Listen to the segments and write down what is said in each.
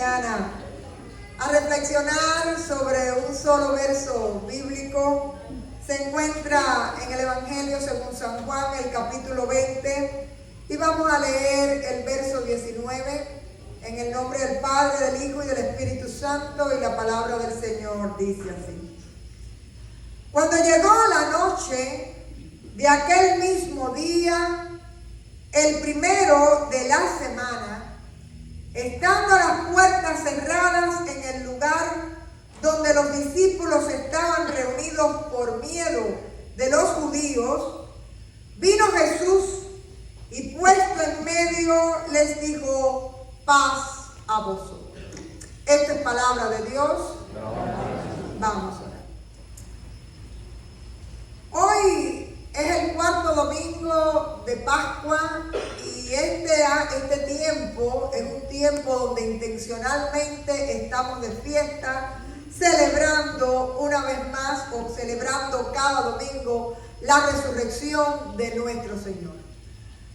mañana a reflexionar sobre un solo verso bíblico. Se encuentra en el Evangelio según San Juan, el capítulo 20, y vamos a leer el verso 19 en el nombre del Padre, del Hijo y del Espíritu Santo, y la palabra del Señor dice así. Cuando llegó la noche de aquel mismo día, el primero de la semana, estando las puertas cerradas en el lugar donde los discípulos estaban reunidos por miedo de los judíos, vino Jesús y puesto en medio les dijo: paz a vosotros. Esta es palabra de Dios. Vamos a orar. Hoy es el cuarto domingo de Pascua y este tiempo es un tiempo donde intencionalmente estamos de fiesta, celebrando una vez más o celebrando cada domingo la resurrección de nuestro Señor.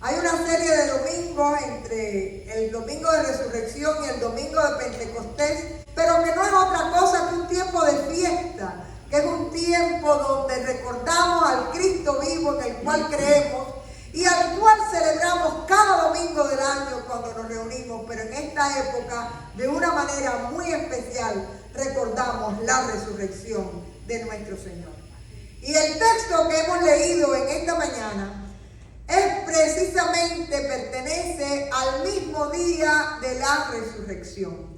Hay una serie de domingos entre el domingo de resurrección y el domingo de Pentecostés, pero que no es otra cosa que un tiempo de fiesta, que es un tiempo donde recordamos al Cristo vivo en el cual creemos y al cual celebramos cada domingo del año cuando nos reunimos, pero en esta época, de una manera muy especial, recordamos la resurrección de nuestro Señor. Y el texto que hemos leído en esta mañana pertenece al mismo día de la resurrección.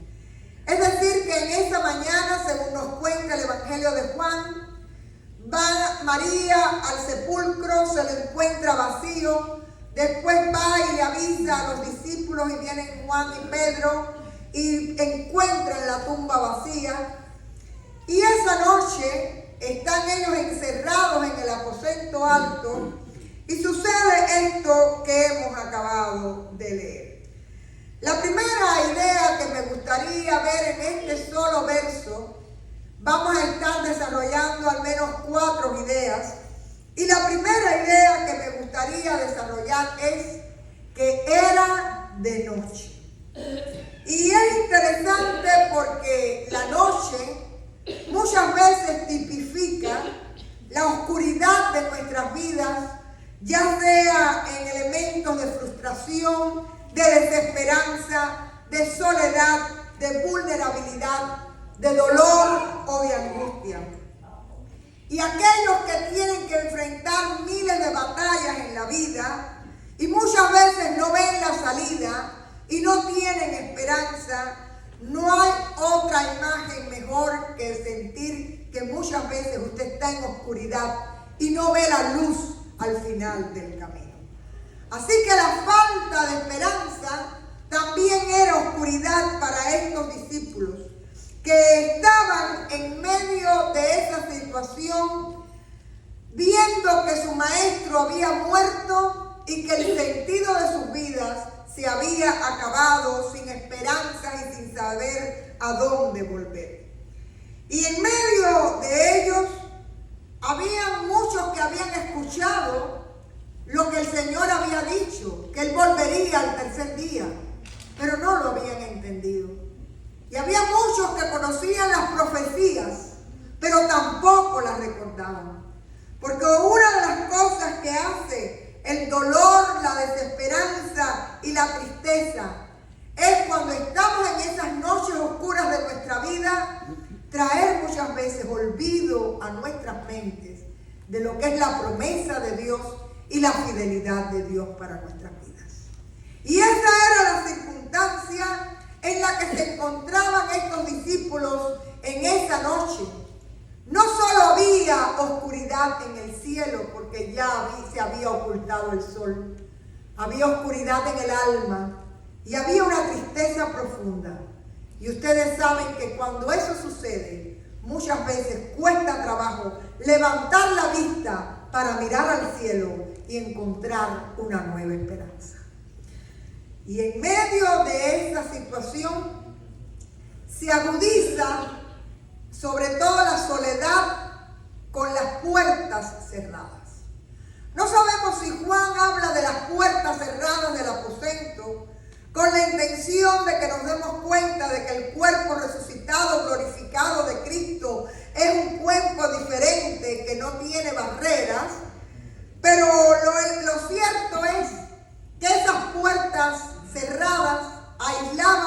Es decir, que en esa mañana, según nos cuenta el Evangelio de Juan, va María al sepulcro, se lo encuentra vacío, después va y le avisa a los discípulos y vienen Juan y Pedro y encuentran la tumba vacía. Y esa noche están ellos encerrados en el aposento alto y sucede esto que hemos acabado de leer. La primera idea que me gustaría ver en este solo verso, vamos a estar desarrollando al menos 4 ideas. Y la primera idea que me gustaría desarrollar es que era de noche. Y es interesante porque la noche muchas veces tipifica la oscuridad de nuestras vidas, ya sea en elementos de frustración, de desesperanza, de soledad, de vulnerabilidad, de dolor o de angustia. Y aquellos que tienen que enfrentar miles de batallas en la vida y muchas veces no ven la salida y no tienen esperanza, no hay otra imagen mejor que sentir que muchas veces usted está en oscuridad y no ve la luz al final del camino. Así que la falta de esperanza también era oscuridad para estos discípulos que estaban en medio de esa situación, viendo que su maestro había muerto y que el sentido de sus vidas se había acabado, sin esperanza y sin saber a dónde volver. Y en medio de ellos había muchos que habían escuchado lo que el Señor había dicho, que Él volvería al tercer día, pero no lo habían entendido. Y había muchos que conocían las profecías, pero tampoco las recordaban. Porque una de las cosas que hace el dolor, la desesperanza y la tristeza es cuando estamos en esas noches oscuras de nuestra vida, traer muchas veces olvido a nuestras mentes de lo que es la promesa de Dios y la fidelidad de Dios para nuestras vidas. Y esa era la circunstancia en la que se encontraban estos discípulos en esa noche. No solo había oscuridad en el cielo, porque ya se había ocultado el sol. Había oscuridad en el alma y había una tristeza profunda. Y ustedes saben que cuando eso sucede, muchas veces cuesta trabajo levantar la vista para mirar al cielo y encontrar una nueva esperanza. Y en medio de esa situación se agudiza sobre todo la soledad con las puertas cerradas. No sabemos si Juan habla de las puertas cerradas del aposento con la intención de que nos demos cuenta de que el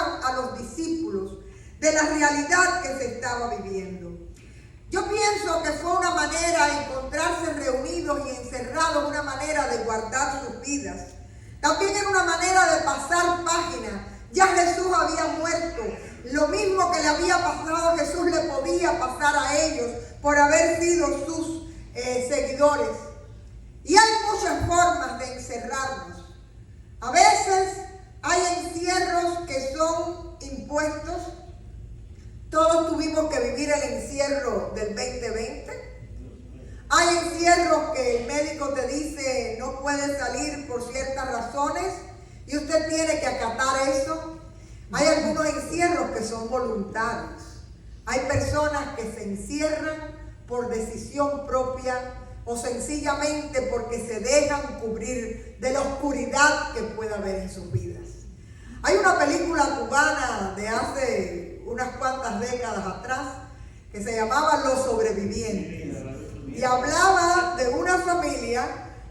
informaban a los discípulos de la realidad que se estaba viviendo. Yo pienso que fue una manera de encontrarse reunidos y encerrados, una manera de guardar sus vidas. También era una manera de pasar página. Ya Jesús había muerto. Lo mismo que le había pasado a Jesús le podía pasar a ellos por haber sido sus seguidores. Y hay muchas formas de encerrarnos. A veces hay encierros que son impuestos. Todos tuvimos que vivir el encierro del 2020. Hay encierros que el médico te dice no puede salir por ciertas razones y usted tiene que acatar eso. Hay algunos encierros que son voluntarios. Hay personas que se encierran por decisión propia o sencillamente porque se dejan cubrir de la oscuridad que pueda haber en sus vidas. Hay una película cubana de hace unas cuantas décadas atrás que se llamaba Los Sobrevivientes y hablaba de una familia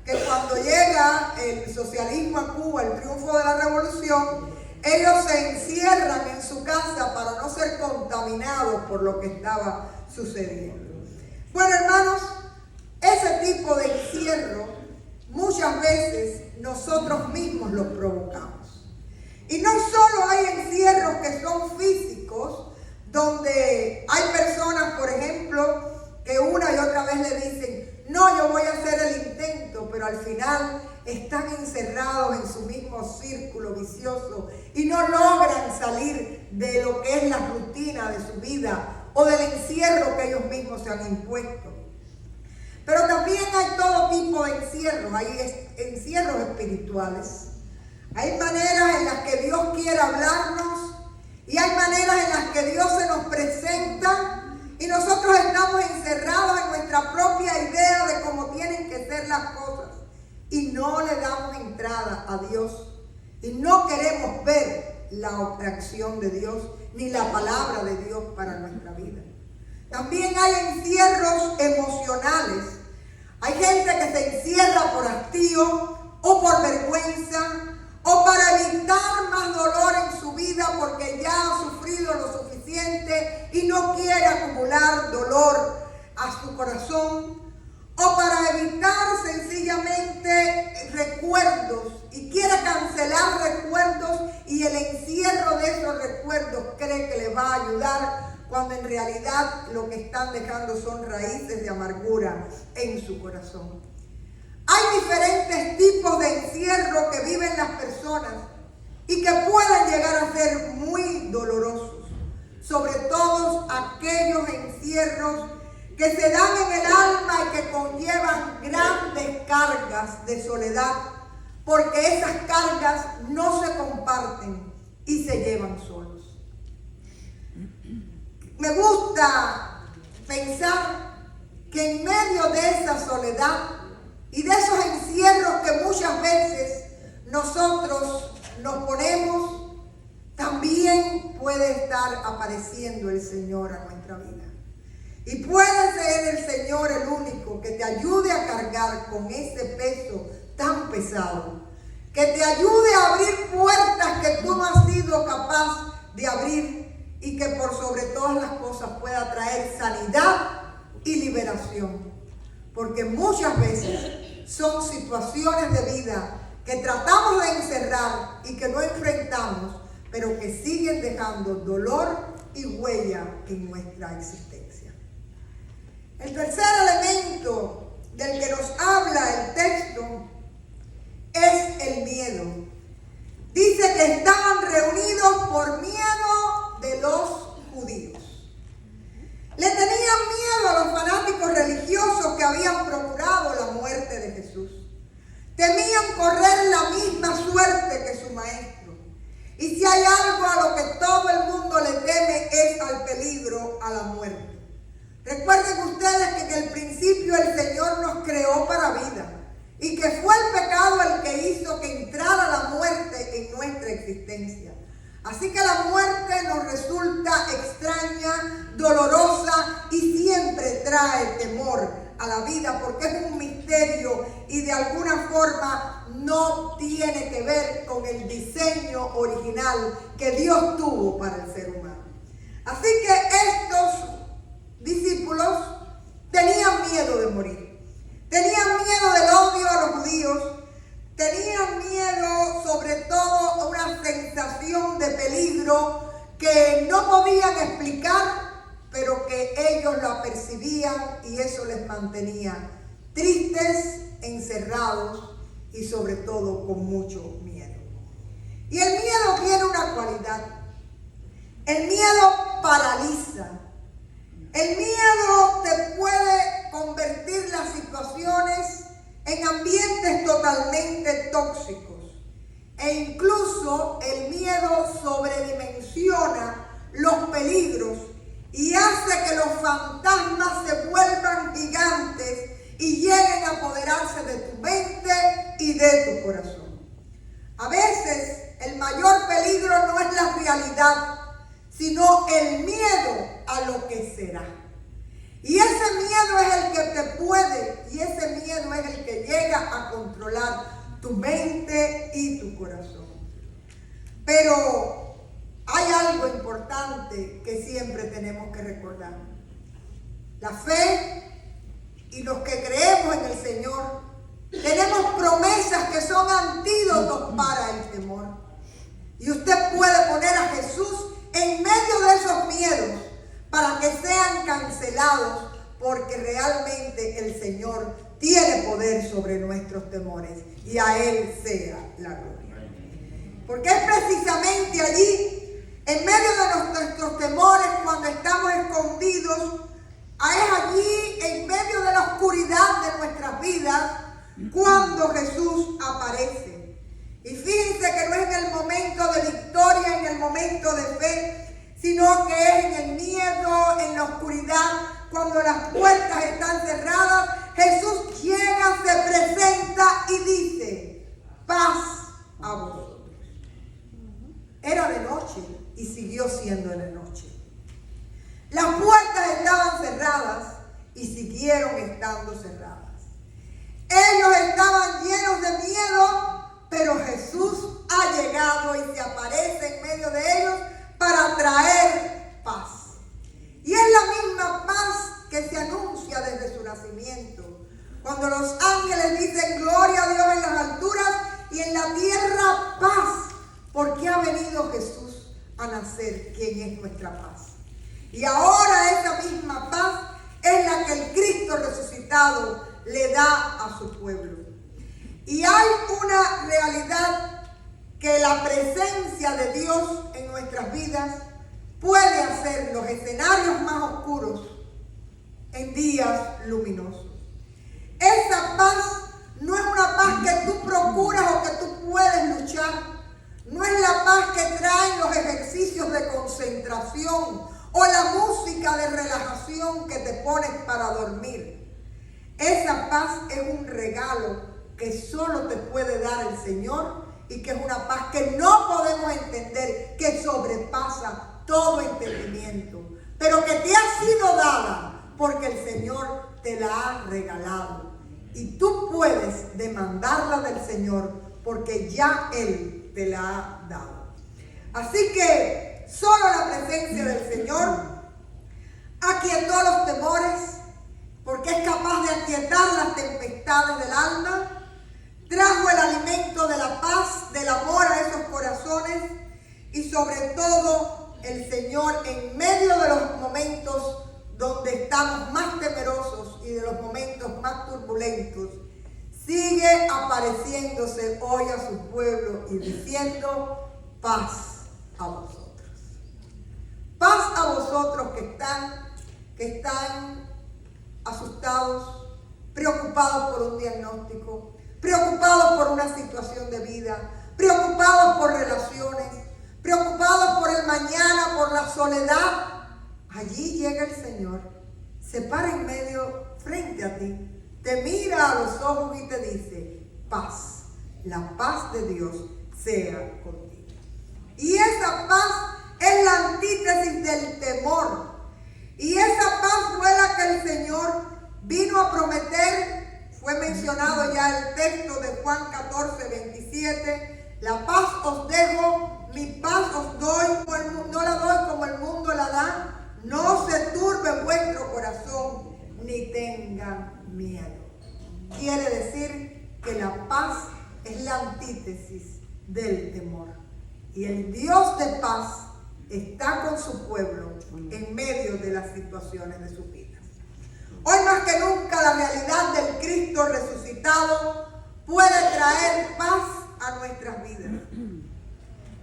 que cuando llega el socialismo a Cuba, el triunfo de la revolución, ellos se encierran en su casa para no ser contaminados por lo que estaba sucediendo. Bueno, hermanos, ese tipo de encierro muchas veces nosotros mismos los provocamos. Y no solo hay encierros que son físicos, donde hay personas, por ejemplo, que una y otra vez le dicen, no, yo voy a hacer el intento, pero al final están encerrados en su mismo círculo vicioso y no logran salir de lo que es la rutina de su vida o del encierro que ellos mismos se han impuesto. Pero también hay todo tipo de encierros, hay encierros espirituales. Hay maneras en las que Dios quiere hablarnos y hay maneras en las que Dios se nos presenta y nosotros estamos encerrados en nuestra propia idea de cómo tienen que ser las cosas y no le damos entrada a Dios y no queremos ver la acción de Dios ni la palabra de Dios para nuestra vida. También hay encierros emocionales. Hay gente que se encierra por hastío o por vergüenza o para evitar más dolor en su vida porque ya ha sufrido lo suficiente y no quiere acumular dolor a su corazón, o para evitar sencillamente recuerdos y quiere cancelar recuerdos y el encierro de esos recuerdos cree que le va a ayudar cuando en realidad lo que están dejando son raíces de amargura en su corazón. Hay diferentes tipos de encierro que viven las personas y que pueden llegar a ser muy dolorosos, sobre todo aquellos encierros que se dan en el alma y que conllevan grandes cargas de soledad, porque esas cargas no se comparten y se llevan solos. Me gusta pensar que en medio de esa soledad y de esos encierros que muchas veces nosotros nos ponemos, también puede estar apareciendo el Señor a nuestra vida. Y puede ser el Señor el único que te ayude a cargar con ese peso tan pesado, que te ayude a abrir puertas que tú no has sido capaz de abrir y que por sobre todas las cosas pueda traer sanidad y liberación. Porque muchas veces son situaciones de vida que tratamos de encerrar y que no enfrentamos, pero que siguen dejando dolor y huella en nuestra existencia. El tercer elemento del que nos habla el texto es el miedo. Dice que estaban reunidos por miedo de los judíos. Le tenían miedo a los fanáticos religiosos que habían procurado la muerte de Jesús. Temían correr la misma suerte que su maestro. Y si hay algo a lo que todo el mundo le teme es al peligro, a la muerte. Recuerden ustedes que en el principio el Señor nos creó para vida y que fue el pecado el que hizo que entrara la muerte en nuestra existencia. Así que la muerte nos resulta extraña, dolorosa y siempre trae temor a la vida porque es un misterio y de alguna forma no tiene que ver con el diseño original que Dios tuvo para el ser humano. Así que estos discípulos tenían miedo de morir. Tenían miedo del odio a los judíos. Tenían miedo, sobre todo, a una sensación de peligro que no podían explicar, pero que ellos la percibían y eso les mantenía tristes, encerrados y sobre todo con mucho miedo. Y el miedo tiene una cualidad. El miedo paraliza. El miedo te puede convertir las situaciones en ambientes totalmente tóxicos. E incluso el miedo sobredimensiona los peligros y hace que los fantasmas se vuelvan gigantes y lleguen a apoderarse de tu mente y de tu corazón. A veces el mayor peligro no es la realidad, sino el miedo a lo que será. Y ese miedo es el que te puede, y ese miedo es el que llega a controlar tu mente y tu corazón. Pero hay algo importante que siempre tenemos que recordar. La fe y los que creemos en el Señor tenemos promesas que son antídotos para el temor. Y usted puede poner a Jesús en medio de esos miedos para que sean cancelados, porque realmente el Señor tiene poder sobre nuestros temores y a Él sea la gloria. Porque es precisamente allí, en medio de nuestros temores, cuando estamos escondidos, es allí, en medio de la oscuridad de nuestras vidas, cuando Jesús aparece. Y fíjense que no es en el momento de victoria, en el momento de fe, sino que es en el miedo, en la oscuridad, cuando las puertas están cerradas. Jesús llega, se presenta y dice: paz a vosotros. Era de noche y siguió siendo de noche. Las puertas estaban cerradas y siguieron estando cerradas. Ellos estaban llenos de miedo, pero Jesús ha llegado y se aparece en medio de ellos para traer paz. Y es la misma paz que se anuncia desde su nacimiento. Cuando los ángeles dicen gloria a Dios en las alturas y en la tierra paz, porque ha venido Jesús a nacer, quien es nuestra paz. Y ahora esa misma paz es la que el Cristo resucitado le da a su pueblo. Y hay una realidad que la presencia de Dios en nuestras vidas puede hacer los escenarios más oscuros en días luminosos. Esa paz no es una paz que tú procuras o que tú puedes luchar. No es la paz que traen los ejercicios de concentración o la música de relajación que te pones para dormir. Esa paz es un regalo que solo te puede dar el Señor y que es una paz que no podemos entender, que sobrepasa todo entendimiento, pero que te ha sido dada porque el Señor te la ha regalado. Y tú puedes demandarla del Señor porque ya Él te la ha dado. Así que solo la presencia del Señor aquietó los temores, porque es capaz de aquietar las tempestades del alma. Trajo el alimento de la paz, del amor a esos corazones y sobre todo el Señor en medio de los momentos donde estamos más temerosos y de los momentos más turbulentos, sigue apareciéndose hoy a su pueblo y diciendo: paz a vosotros. Paz a vosotros que están asustados, preocupados por un diagnóstico, preocupados por una situación de vida, preocupados por relaciones, preocupados por el mañana, por la soledad. Allí llega el Señor, se para en medio frente a ti, te mira a los ojos y te dice: paz, la paz de Dios sea contigo. Y esa paz es la antítesis del temor. Y esa paz fue la que el Señor vino a prometer. Fue mencionado ya el texto de Juan 14, 17, la paz os dejo, mi paz os doy, no la doy como el mundo la da, no se turbe vuestro corazón, ni tengan miedo. Quiere decir que la paz es la antítesis del temor. Y el Dios de paz está con su pueblo en medio de las situaciones de sus vidas. Hoy más que nunca la realidad del Cristo resucitado puede traer paz a nuestras vidas.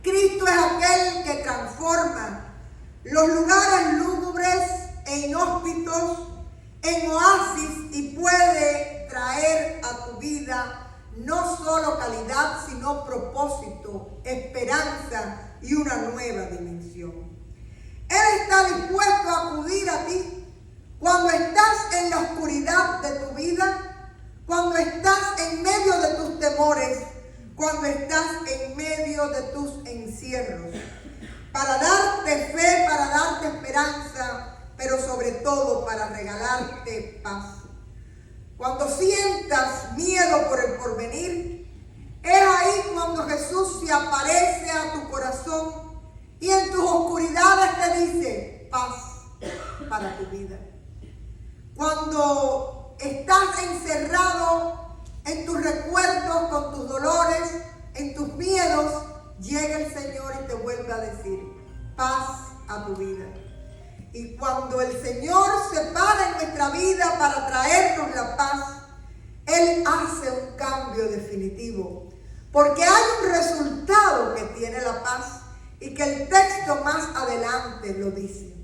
Cristo es aquel que transforma los lugares lúgubres e inhóspitos en oasis y puede traer a tu vida no solo calidad, sino propósito, esperanza y una nueva dimensión. Él está dispuesto a acudir a ti cuando estás en la oscuridad de tu vida, cuando estás en medio de tus temores, cuando estás en medio de tus encierros, para darte fe, para darte esperanza, pero sobre todo para regalarte paz. Cuando sientas miedo por el porvenir, es ahí cuando Jesús se aparece a tu corazón y en tus oscuridades te dice paz para tu vida. Cuando estás encerrado en tus recuerdos, con tus dolores, en tus miedos, llega el Señor y te vuelve a decir paz a tu vida. Y cuando el Señor se para en nuestra vida para traernos la paz, Él hace un cambio definitivo. Porque hay un resultado que tiene la paz y que el texto más adelante lo dice.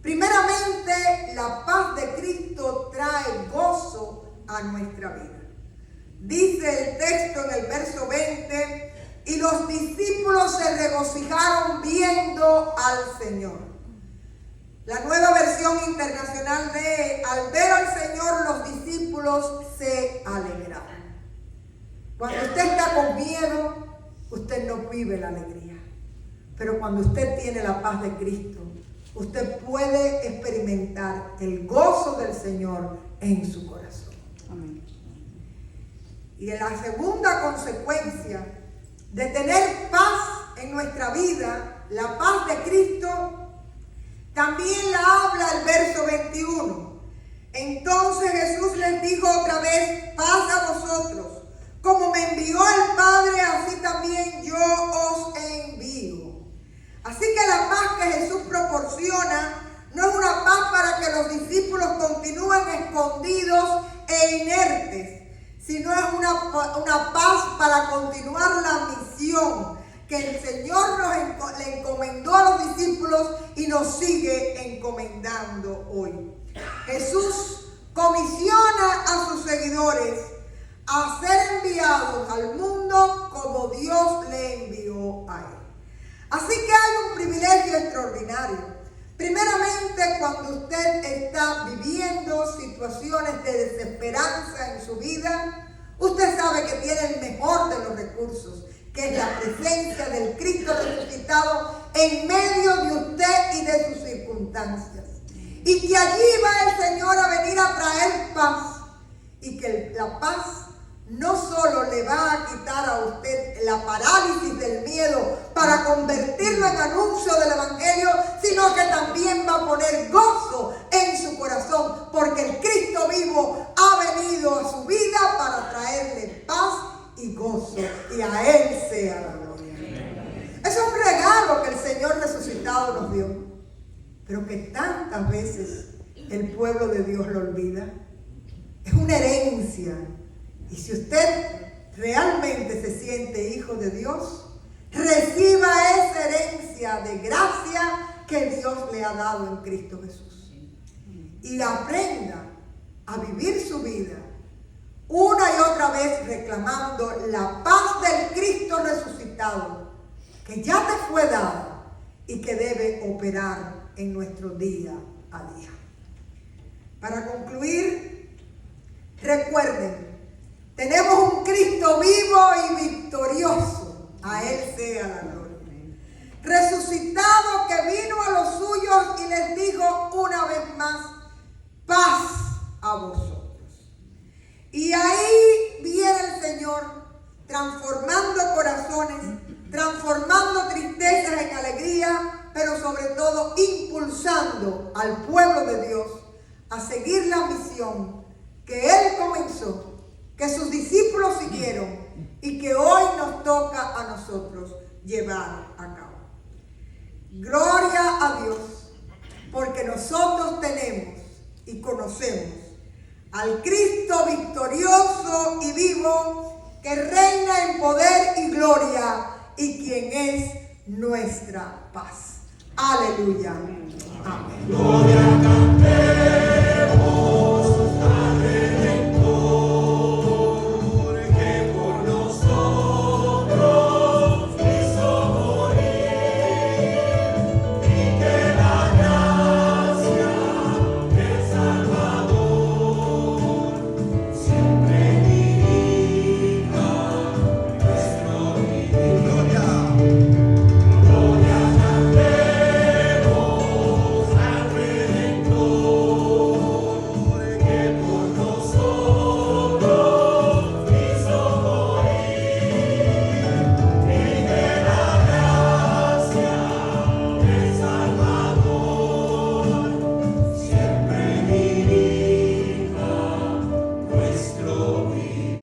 Primeramente, la paz de Cristo trae gozo a nuestra vida. Dice el texto en el verso 20, y los discípulos se regocijaron viendo al Señor. La Nueva Versión Internacional de al ver al Señor los discípulos se alegraron. Cuando usted está con miedo, usted no vive la alegría. Pero cuando usted tiene la paz de Cristo, usted puede experimentar el gozo del Señor en su corazón. Amén. Y en la segunda consecuencia de tener paz en nuestra vida, la paz de Cristo, también la habla el verso 21. Entonces Jesús les dijo otra vez, paz a vosotros. Como me envió el Padre, así también yo os envío. Así que la paz que Jesús proporciona no es una paz para que los discípulos continúen escondidos e inertes, sino es una paz para continuar la misión que el Señor le encomendó a los discípulos y nos sigue encomendando hoy. Jesús comisiona a sus seguidores a ser enviados al mundo como Dios le envió a él. Así que hay un privilegio extraordinario. Primeramente, cuando usted está viviendo situaciones de desesperanza en su vida, usted sabe que tiene el mejor de los recursos, que es la presencia del Cristo resucitado en medio de usted y de sus circunstancias. Y que allí va el Señor a venir a traer paz. Y que la paz no solo le va a quitar a usted la parálisis del miedo para convertirlo en anuncio del Evangelio, sino que también va a poner gozo en su corazón, porque el Cristo vivo ha venido a su vida para traerle paz y gozo, y a Él sea la gloria. Es un regalo que el Señor resucitado nos dio, pero que tantas veces el pueblo de Dios lo olvida. Es una herencia. Y si usted realmente se siente hijo de Dios, reciba esa herencia de gracia que Dios le ha dado en Cristo Jesús. Y aprenda a vivir su vida una y otra vez reclamando la paz del Cristo resucitado, que ya te fue dada y que debe operar en nuestro día a día. Para concluir, recuerden, tenemos un Cristo vivo y victorioso. A Él sea la gloria. Resucitado, que vino a los suyos y les dijo una vez más, paz a vosotros. Y ahí viene el Señor transformando sobre todo impulsando al pueblo de Dios a seguir la misión que Él comenzó, que sus discípulos siguieron y que hoy nos toca a nosotros llevar a cabo. Gloria a Dios, porque nosotros tenemos y conocemos al Cristo victorioso y vivo que reina en poder y gloria y quien es nuestra paz. Aleluya. Amén.